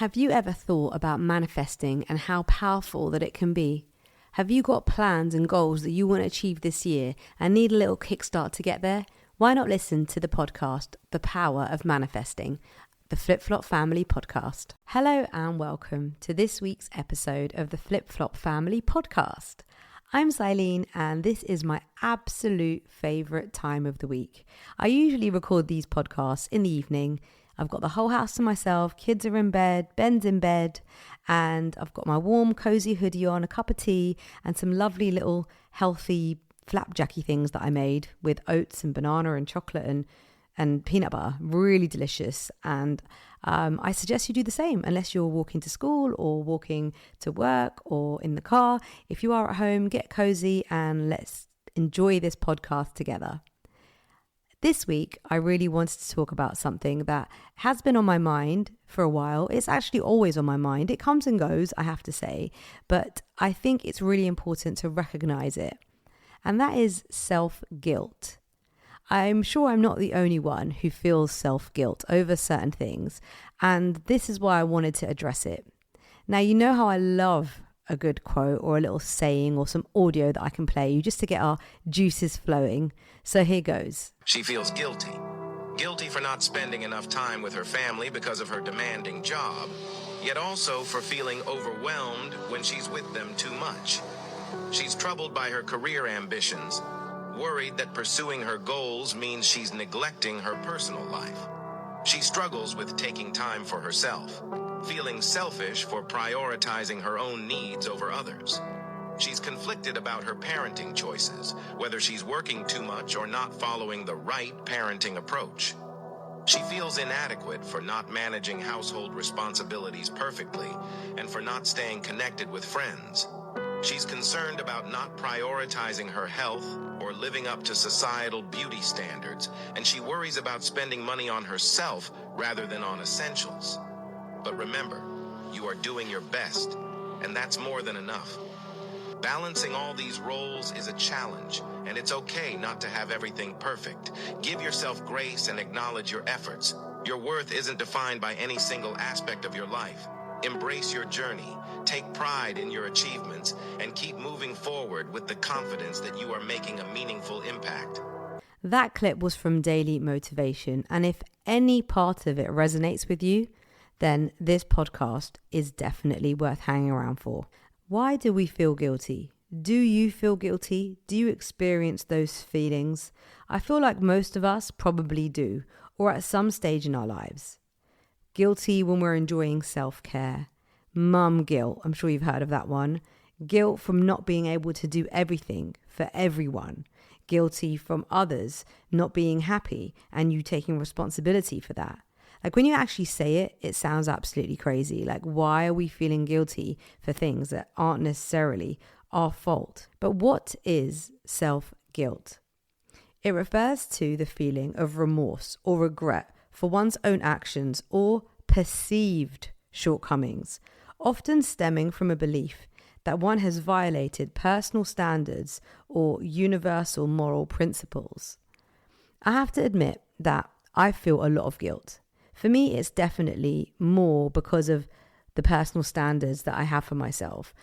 Have you ever thought about manifesting and how powerful that it can be? Have you got plans and goals that you want to achieve this year and need a little kickstart to get there? Why not listen to the podcast, The Power of Manifesting, the Flip Flop Family podcast. Hello and welcome to this week's episode of the Flip Flop Family podcast. I'm Silene and this is my absolute favourite time of the week. I usually record these podcasts in the evening. I've got the whole house to myself, kids are in bed, Ben's in bed, and I've got my warm, cozy hoodie on, a cup of tea, and some lovely little healthy flapjacky things that I made with oats and banana and chocolate and peanut butter. Really delicious. And I suggest you do the same unless you're walking to school or walking to work or in the car. If you are at home, get cozy and let's enjoy this podcast together. This week, I really wanted to talk about something that has been on my mind for a while. It's actually always on my mind. It comes and goes, I have to say, but I think it's really important to recognize it. And that is self-guilt. I'm sure I'm not the only one who feels self-guilt over certain things, and this is why I wanted to address it. Now, you know how I love a good quote or a little saying or some audio that I can play you just to get our juices flowing. So here goes. She feels guilty. Guilty for not spending enough time with her family because of her demanding job, yet also for feeling overwhelmed when she's with them too much. She's troubled by her career ambitions, worried that pursuing her goals means she's neglecting her personal life. She struggles with taking time for herself, feeling selfish for prioritizing her own needs over others. She's conflicted about her parenting choices, whether she's working too much or not following the right parenting approach. She feels inadequate for not managing household responsibilities perfectly and for not staying connected with friends. She's concerned about not prioritizing her health or living up to societal beauty standards, and she worries about spending money on herself rather than on essentials. But remember, you are doing your best, and that's more than enough. Balancing all these roles is a challenge, and it's okay not to have everything perfect. Give yourself grace and acknowledge your efforts. Your worth isn't defined by any single aspect of your life. Embrace your journey, take pride in your achievements, and keep moving forward with the confidence that you are making a meaningful impact. That clip was from Daily Motivation, and if any part of it resonates with you, then this podcast is definitely worth hanging around for. Why do we feel guilty? Do you feel guilty? Do you experience those feelings? I feel like most of us probably do, or at some stage in our lives. Guilty when we're enjoying self-care. Mum guilt, I'm sure you've heard of that one. Guilt from not being able to do everything for everyone. Guilty from others not being happy and you taking responsibility for that. Like when you actually say it, it sounds absolutely crazy. Like why are we feeling guilty for things that aren't necessarily our fault? But what is self-guilt? It refers to the feeling of remorse or regret for one's own actions or perceived shortcomings, often stemming from a belief that one has violated personal standards or universal moral principles. I have to admit that I feel a lot of guilt. For me, it's definitely more because of the personal standards that I have for myself.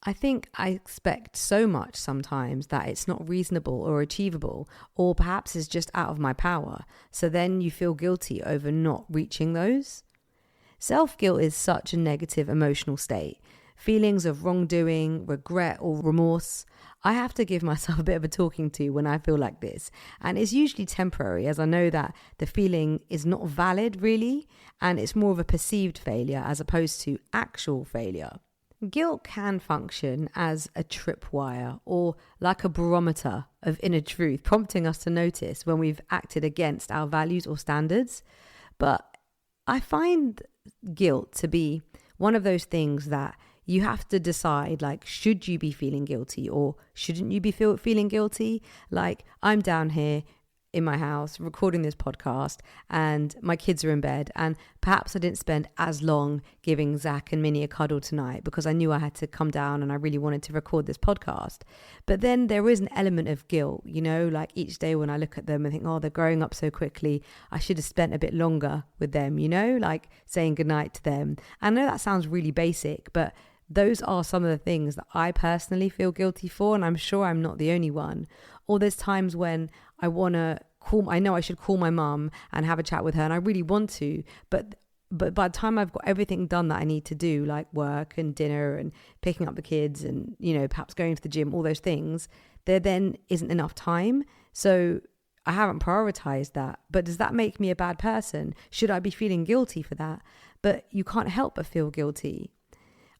I think I expect so much sometimes that it's not reasonable or achievable, or perhaps it's just out of my power. So then you feel guilty over not reaching those. Self-guilt is such a negative emotional state. Feelings of wrongdoing, regret or remorse. I have to give myself a bit of a talking to when I feel like this. And it's usually temporary, as I know that the feeling is not valid really, and it's more of a perceived failure as opposed to actual failure. Guilt can function as a tripwire or like a barometer of inner truth, prompting us to notice when we've acted against our values or standards. But I find guilt to be one of those things that you have to decide, like, should you be feeling guilty or shouldn't you be feeling guilty? Like, I'm down here, in my house recording this podcast and my kids are in bed, and perhaps I didn't spend as long giving Zach and Minnie a cuddle tonight because I knew I had to come down and I really wanted to record this podcast. But then there is an element of guilt, you know, like each day when I look at them and think, oh, they're growing up so quickly, I should have spent a bit longer with them, you know, like saying goodnight to them. I know that sounds really basic, but those are some of the things that I personally feel guilty for, and I'm sure I'm not the only one. Or there's times when I know I should call my mum and have a chat with her, and I really want to, but by the time I've got everything done that I need to do, like work and dinner and picking up the kids and, you know, perhaps going to the gym, all those things, there then isn't enough time. So I haven't prioritized that. But does that make me a bad person? Should I be feeling guilty for that? But you can't help but feel guilty.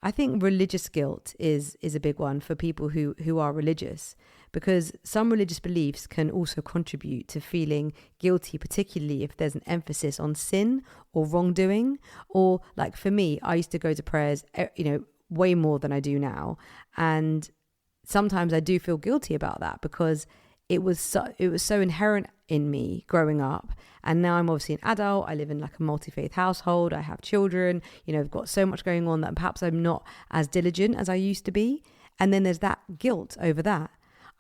I think religious guilt is a big one for people who are religious, because some religious beliefs can also contribute to feeling guilty, particularly if there's an emphasis on sin or wrongdoing. Or like for me, I used to go to prayers, you know, way more than I do now. And sometimes I do feel guilty about that because it was so inherent in me growing up. And now I'm obviously an adult. I live in like a multi-faith household. I have children, you know, I've got so much going on that perhaps I'm not as diligent as I used to be. And then there's that guilt over that.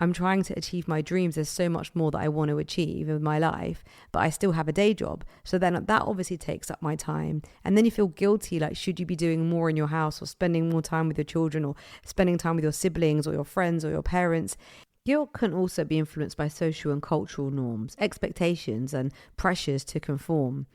I'm trying to achieve my dreams. There's so much more that I want to achieve in my life, but I still have a day job. So then that obviously takes up my time. And then you feel guilty, like, should you be doing more in your house or spending more time with your children or spending time with your siblings or your friends or your parents? Guilt can also be influenced by social and cultural norms, expectations, and pressures to conform.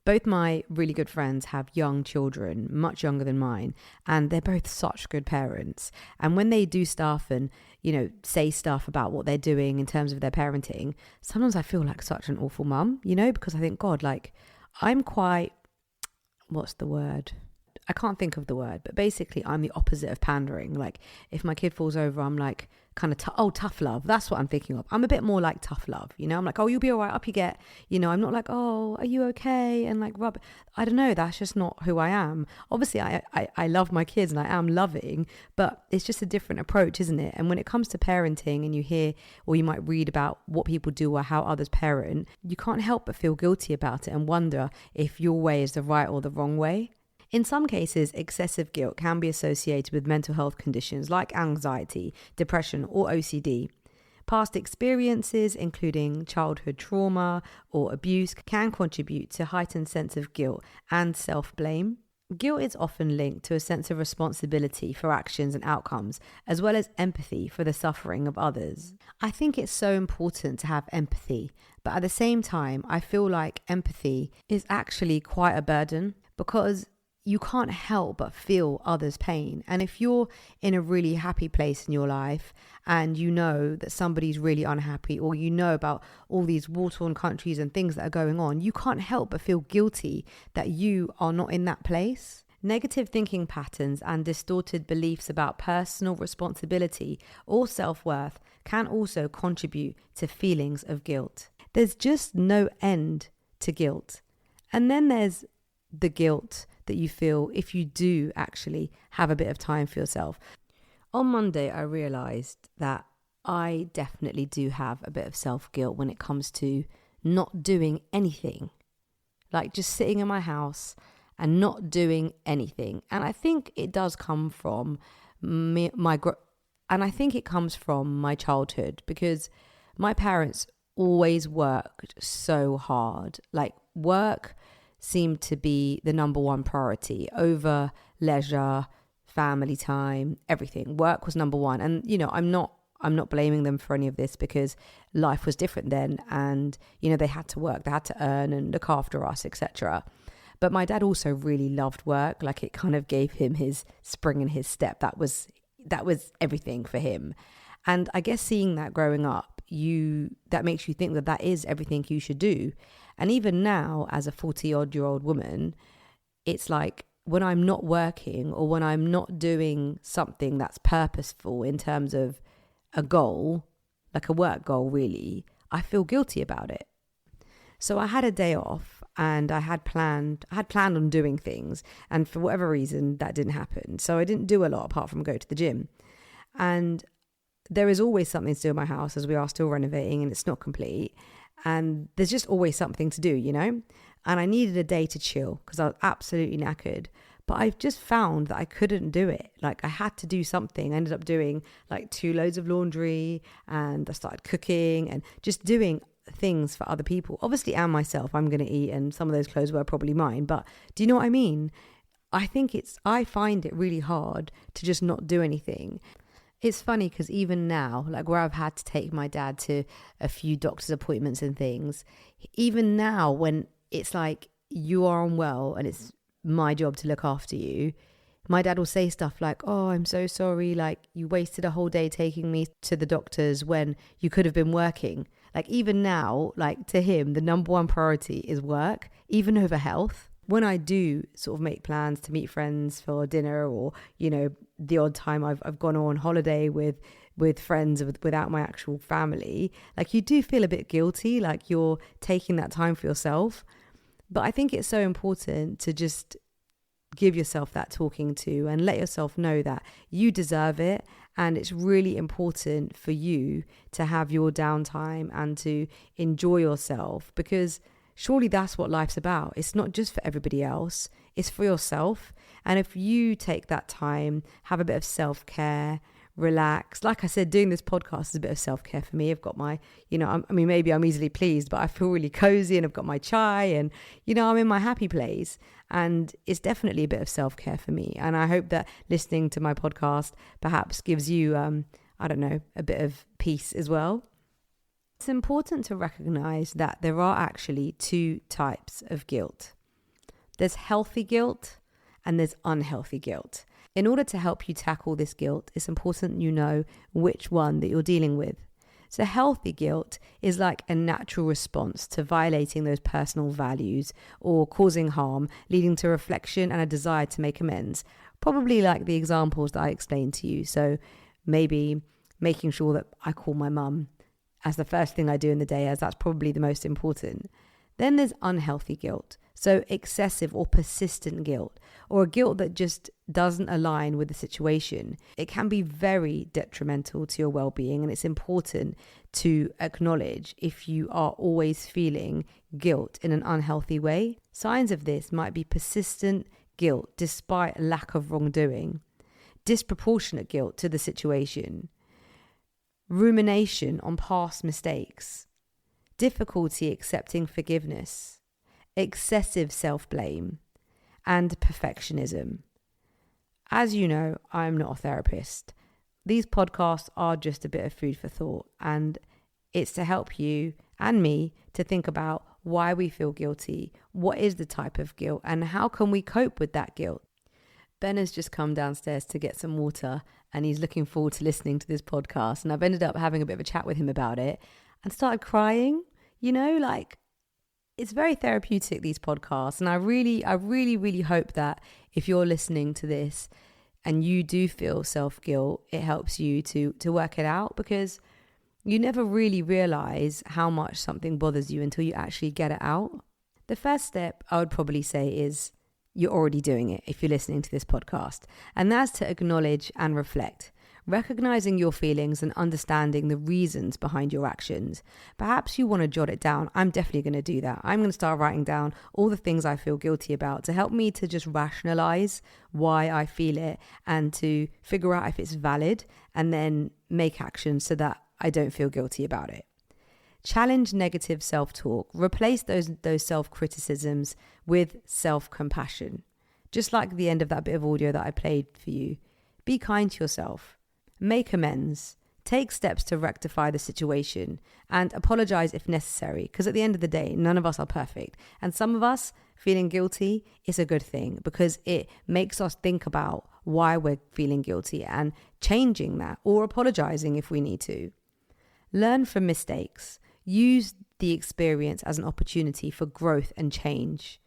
Both my really good friends have young children, much younger than mine, and they're both such good parents. And when they do stuff and, you know, say stuff about what they're doing in terms of their parenting, sometimes I feel like such an awful mum, you know, because I think, God, like, I'm quite, what's the word? I can't think of the word, but basically I'm the opposite of pandering. Like if my kid falls over, I'm like kind of tough love. That's what I'm thinking of. I'm a bit more like tough love, you know. I'm like, oh, you'll be all right, up you get, you know. I'm not like, oh, are you okay, and like rub. I don't know, that's just not who I am. Obviously I love my kids and I am loving, but it's just a different approach, isn't it? And when it comes to parenting and you hear or you might read about what people do or how others parent, you can't help but feel guilty about it and wonder if your way is the right or the wrong way. In some cases, excessive guilt can be associated with mental health conditions like anxiety, depression, or OCD. Past experiences, including childhood trauma or abuse, can contribute to a heightened sense of guilt and self-blame. Guilt is often linked to a sense of responsibility for actions and outcomes, as well as empathy for the suffering of others. I think it's so important to have empathy, but at the same time, I feel like empathy is actually quite a burden because you can't help but feel others' pain. And if you're in a really happy place in your life and you know that somebody's really unhappy, or you know about all these war-torn countries and things that are going on, you can't help but feel guilty that you are not in that place. Negative thinking patterns and distorted beliefs about personal responsibility or self-worth can also contribute to feelings of guilt. There's just no end to guilt. And then there's the guilt that you feel if you do actually have a bit of time for yourself. On Monday, I realised that I definitely do have a bit of self-guilt when it comes to not doing anything. Like just sitting in my house and not doing anything. And I think it does come from my childhood, because my parents always worked so hard. Like work seemed to be the number one priority over leisure, family time, everything. Work was number one. And, you know, I'm not blaming them for any of this because life was different then. And, you know, they had to work, they had to earn and look after us, etc. But my dad also really loved work. Like it kind of gave him his spring in his step. That was everything for him. And I guess seeing that growing up, that makes you think that is everything you should do. And even now, as a 40-odd-year-old woman, it's like when I'm not working or when I'm not doing something that's purposeful in terms of a goal, like a work goal really, I feel guilty about it. So I had a day off and I had planned on doing things, and for whatever reason that didn't happen. So I didn't do a lot apart from go to the gym. And there is always something to do in my house as we are still renovating and it's not complete. And there's just always something to do, And I needed a day to chill because I was absolutely knackered. But I've just found that I couldn't do it. Like I had to do something. I ended up doing like 2 loads of laundry, and I started cooking and just doing things for other people. Obviously, and myself, I'm going to eat, and some of those clothes were probably mine. But do you know what I mean? I find it really hard to just not do anything. It's funny because even now, like where I've had to take my dad to a few doctor's appointments and things, even now when it's like you are unwell and it's my job to look after you, my dad will say stuff like, oh, I'm so sorry, like you wasted a whole day taking me to the doctors when you could have been working. Like even now, like to him, the number one priority is work, even over health. When I do sort of make plans to meet friends for dinner, or, the odd time I've gone on holiday with friends without my actual family, like you do feel a bit guilty, like you're taking that time for yourself. But I think it's so important to just give yourself that talking to and let yourself know that you deserve it. And it's really important for you to have your downtime and to enjoy yourself, because surely that's what life's about. It's not just for everybody else, it's for yourself. And if you take that time, have a bit of self-care, relax. Like I said, doing this podcast is a bit of self-care for me. I've got my, maybe I'm easily pleased, but I feel really cozy and I've got my chai and, I'm in my happy place. And it's definitely a bit of self-care for me. And I hope that listening to my podcast perhaps gives you, a bit of peace as well. It's important to recognize that there are actually 2 types of guilt. There's healthy guilt and there's unhealthy guilt. In order to help you tackle this guilt, it's important you know which one that you're dealing with. So healthy guilt is like a natural response to violating those personal values or causing harm, leading to reflection and a desire to make amends. Probably like the examples that I explained to you. So maybe making sure that I call my mum as the first thing I do in the day, as that's probably the most important. Then there's unhealthy guilt. So excessive or persistent guilt, or a guilt that just doesn't align with the situation. It can be very detrimental to your well-being, and it's important to acknowledge if you are always feeling guilt in an unhealthy way. Signs of this might be persistent guilt despite lack of wrongdoing, disproportionate guilt to the situation, rumination on past mistakes, difficulty accepting forgiveness, excessive self-blame, and perfectionism. As you know, I'm not a therapist. These podcasts are just a bit of food for thought, and it's to help you and me to think about why we feel guilty, what is the type of guilt, and how can we cope with that guilt. Ben has just come downstairs to get some water, and he's looking forward to listening to this podcast, and I've ended up having a bit of a chat with him about it and started crying. It's very therapeutic, these podcasts. And I really hope that if you're listening to this and you do feel self-guilt, it helps you to work it out, because you never really realize how much something bothers you until you actually get it out. The first step I would probably say is you're already doing it if you're listening to this podcast. And that's to acknowledge and reflect. Recognizing your feelings and understanding the reasons behind your actions. Perhaps you want to jot it down. I'm definitely going to do that. I'm going to start writing down all the things I feel guilty about to help me to just rationalize why I feel it and to figure out if it's valid, and then make action so that I don't feel guilty about it. Challenge negative self-talk. Replace those self-criticisms with self-compassion. Just like the end of that bit of audio that I played for you. Be kind to yourself. Make amends, take steps to rectify the situation, and apologize if necessary, because at the end of the day, none of us are perfect. And some of us feeling guilty is a good thing, because it makes us think about why we're feeling guilty and changing that, or apologizing if we need to. Learn from mistakes. Use the experience as an opportunity for growth and change.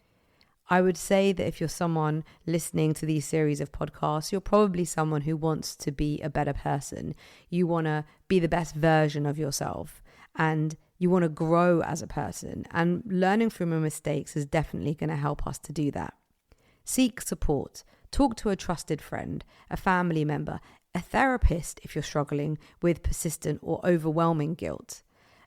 I would say that if you're someone listening to these series of podcasts, you're probably someone who wants to be a better person. You want to be the best version of yourself, and you want to grow as a person. And learning from your mistakes is definitely going to help us to do that. Seek support. Talk to a trusted friend, a family member, a therapist if you're struggling with persistent or overwhelming guilt.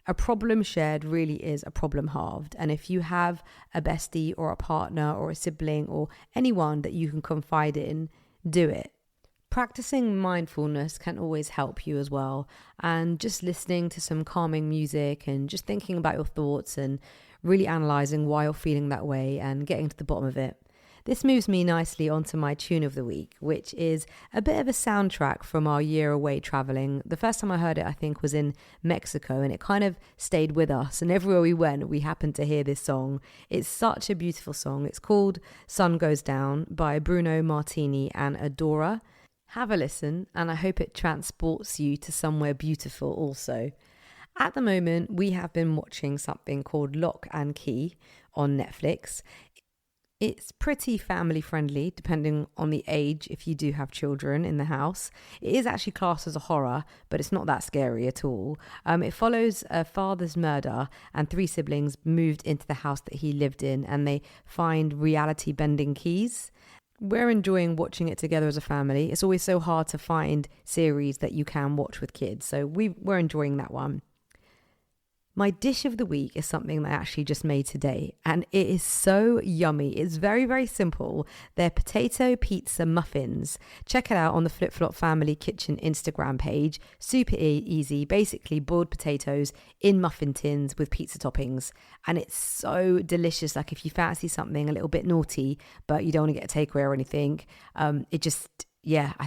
A problem shared really is a problem halved. And if you have a bestie or a partner or a sibling or anyone that you can confide in, do it. Practicing mindfulness can always help you as well. And just listening to some calming music and just thinking about your thoughts and really analysing why you're feeling that way and getting to the bottom of it. This moves me nicely onto my tune of the week, which is a bit of a soundtrack from our year away traveling. The first time I heard it, I think, was in Mexico, and it kind of stayed with us. And everywhere we went, we happened to hear this song. It's such a beautiful song. It's called Sun Goes Down by Bruno Martini and Adora. Have a listen, and I hope it transports you to somewhere beautiful also. At the moment, we have been watching something called Lock and Key on Netflix. It's pretty family friendly, depending on the age, if you do have children in the house. It is actually classed as a horror, but it's not that scary at all. It follows a father's murder, and 3 siblings moved into the house that he lived in, and they find reality bending keys. We're enjoying watching it together as a family. It's always so hard to find series that you can watch with kids, so we're enjoying that one. My dish of the week is something that I actually just made today, and it is so yummy. It's very, very simple. They're potato pizza muffins. Check it out on the Flip Flop Family Kitchen Instagram page. Super easy, basically boiled potatoes in muffin tins with pizza toppings, and it's so delicious. Like if you fancy something a little bit naughty, but you don't want to get a takeaway or anything, I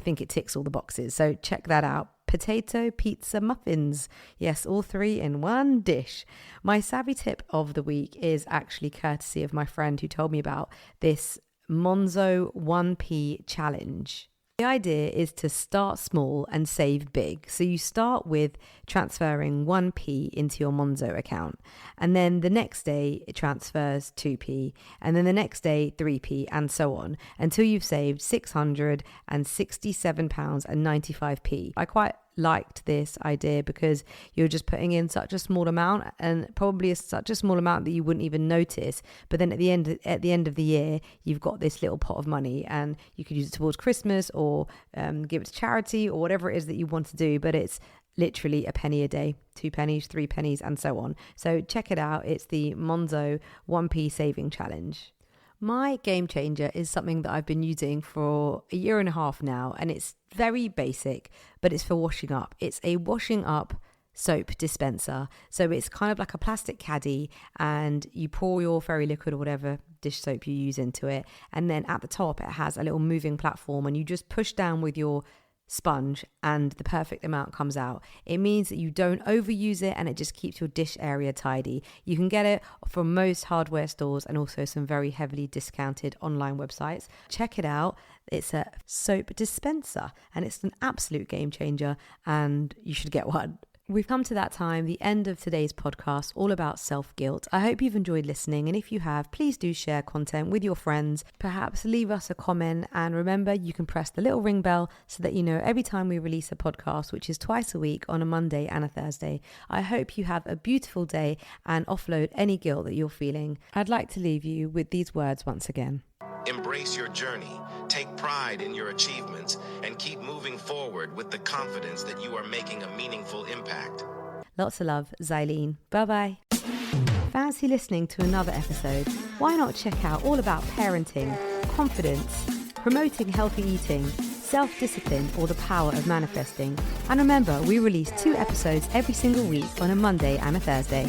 think it ticks all the boxes. So check that out. Potato pizza muffins. Yes, all 3 in one dish. My savvy tip of the week is actually courtesy of my friend who told me about this Monzo 1p challenge. The idea is to start small and save big. So you start with transferring 1p into your Monzo account, and then the next day it transfers 2p, and then the next day 3p, and so on until you've saved £667.95. I quite liked this idea because you're just putting in such a small amount, and probably such a small amount that you wouldn't even notice, but then at the end of the year you've got this little pot of money, and you could use it towards Christmas or give it to charity or whatever it is that you want to do. But it's literally a penny a day, 2 pennies, 3 pennies, and so on. So check it out. It's the Monzo 1p saving challenge. My game changer is something that I've been using for a year and a half now, and it's very basic, but it's for washing up. It's a washing up soap dispenser. So it's kind of like a plastic caddy, and you pour your fairy liquid or whatever dish soap you use into it, and then at the top it has a little moving platform, and you just push down with your sponge and the perfect amount comes out. It means that you don't overuse it, and it just keeps your dish area tidy. You can get it from most hardware stores and also some very heavily discounted online websites. Check it out. It's a soap dispenser, and it's an absolute game changer, and you should get one. We've come to that time, the end of today's podcast, all about self-guilt. I hope you've enjoyed listening, and if you have, please do share content with your friends. Perhaps leave us a comment, and remember, you can press the little ring bell so that you know every time we release a podcast, which is twice a week on a Monday and a Thursday. I hope you have a beautiful day and offload any guilt that you're feeling. I'd like to leave you with these words once again. Embrace your journey, take pride in your achievements, and keep moving forward with the confidence that you are making a meaningful impact. Lots of love, Xylene. Bye-bye. Fancy listening to another episode? Why not check out all about parenting, confidence, promoting healthy eating, self-discipline, or the power of manifesting. And remember, we release 2 episodes every single week on a Monday and a Thursday.